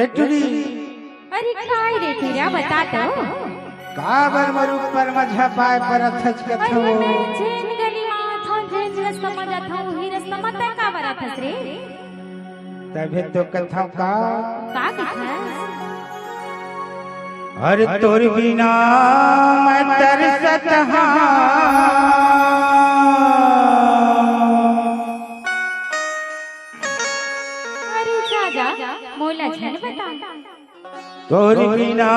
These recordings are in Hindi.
बेटुरी अरे काय रे तेरा बता तो काबर मरु पर मझा पाए पर अथच कथो अरे मैं जेन गली माथा जेन रस्ता मजा था वही रस्ता मत का बरा थस रे तबे तो कथो का कथस अरे तोर बिना मैं तरसत हाँ अरे जा मोला झन बता तोर बिना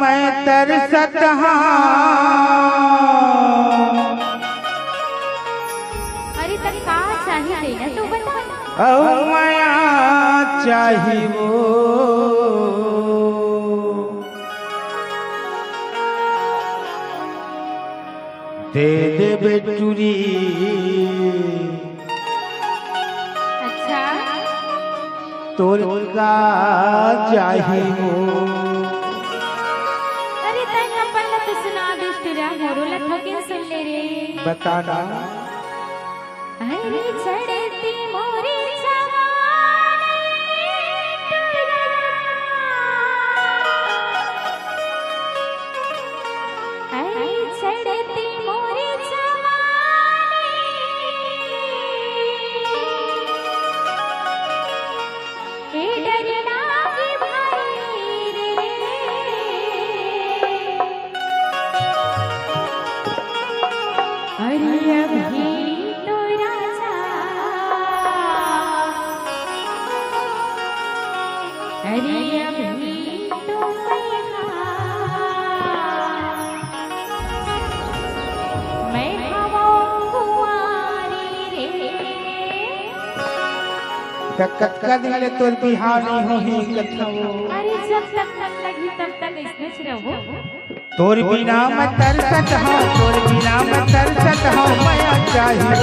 मैं तरसत हाँ अरे तक का चाहिए देना तो बता औ माया चाही वो दे दे बेटुरी अच्छा तोर का चाही वो अरे तन अपन न तो सुना दुष्टरा मोरो लथके सुन ले रे बताना अरे चढ़ती मोरे जवानी टुरा अरे चढ़ती मोरे जवानी ए डरना की भाई रे अरे अभी अरे अभी तो मैं कुंवारी रे कत का दिले तोर बिहानी हो ही कथो अरे जब तक तक लगी तब तक इसमें रहो तोर बिना मैं तरसत हाँ तोर बिना मैं तरसत हाँ माया चाहिए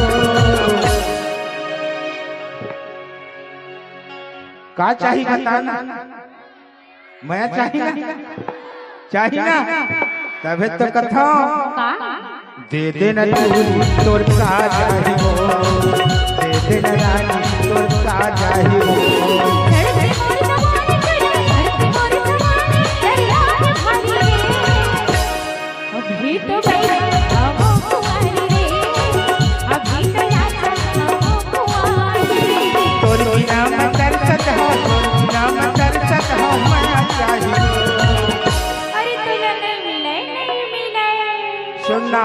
का चाहिए बताना माया चाहिए ना चाहिए ना तबे तो कथो दे दे न तोर का चाहिए दे दे न रानी तोर का चाहिए अभी तो अब कुंवारी रे अभी तो तोर बिना मैं तरसत हाँ तोर बिना मैं तरसत हाँ माया चाहिए अरे तुझे नहीं मिले सुनना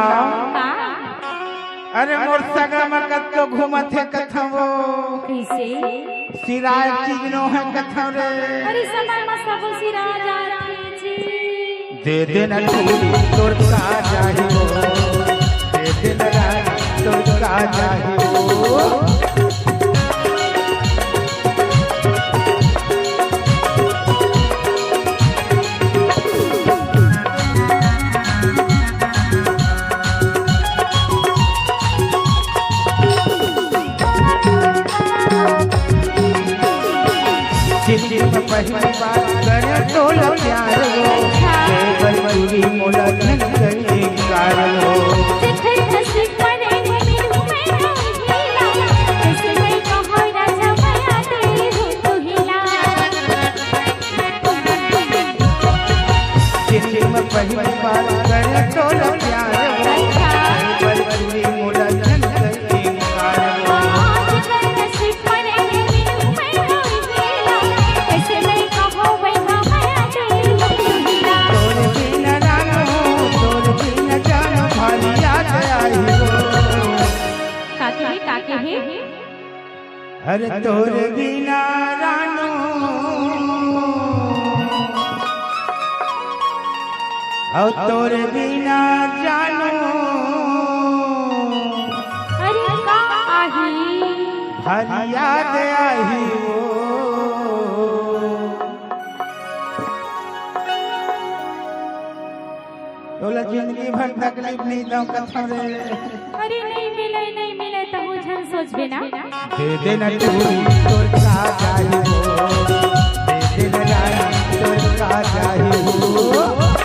अरे मोर सगा में कतो घूमत है कथवो कैसे सिराय चीज नो है कथव रे अरे समय में सब सिरा जा रही छी दे दे न तोर का चाहिए दे दे न रानी तोर का चाहिए पहली बार करे तो प्यार हो केवल पूरी मोला करे कार हो देखै हंसी परे मिलू मैं हिला कैसे मैं कहो राजा माया तेरी हो तो हिला जिंदगी में पहली बार करे तो प्यार हो केवल पूरी मोला करे कार हो देखै हंसी परे मिलू मैं हिला कैसे मैं कहो वैसा माया तेरी हो तो हिला तोर बिना रानो तोर बिना जानो भारी याद आई हो काके हे अरे तोर बिना रानो और तोर बिना जानो अरे का आही हर याद आई हो तोला जिंदगी भर तकलीफ नहीं दो कथम रे अरे नहीं मिले तो मुझे सोचबे ना दे दे न तोर का चाहिए दे दे न रानी तोर का चाहिए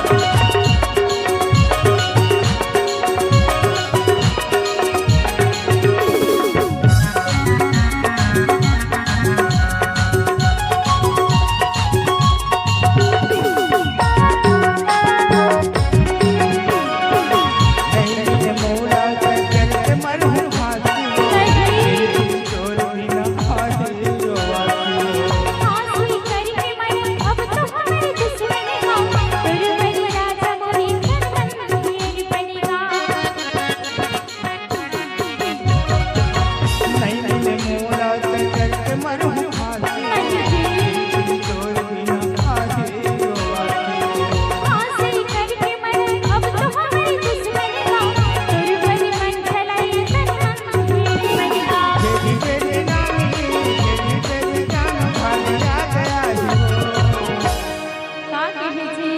कहे जी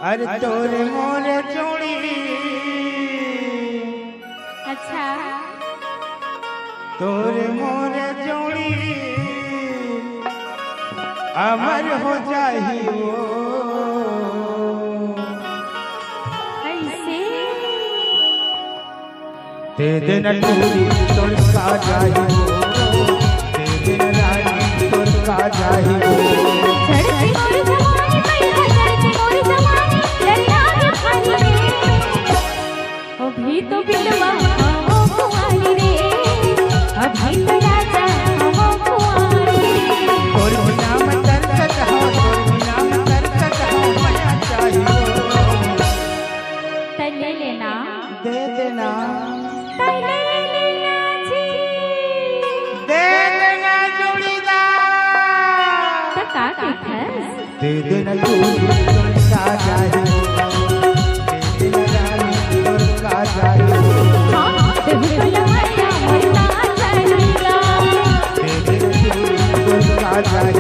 अरे तोरे मोरे जोड़ी अच्छा तोरे मोरे जोड़ी अमर हो जाही वो ऐसे दे देना टूरी तोर का जाही वो दे देना रानी तोर का जाही वो चढ़ती मोर जवानी पैदा चढ़ती मोर जवानी दरिया के पानी रे ओ भी तो बिलवा हो कुंवारी रे अभी तो राजा हो कुंवारी तोर बिना मैं तरसत हो तोर बिना मैं तरसत हो मना चाहिए तले लेना दे देना तले लेना जी दे देना जोड़ीदार तका के खस दे देना टूरी तोर का जाही वो दे देना रानी तोर का जाही वो हां देव लमैया मरना चलेगा दे देना टूरी तोर का जाही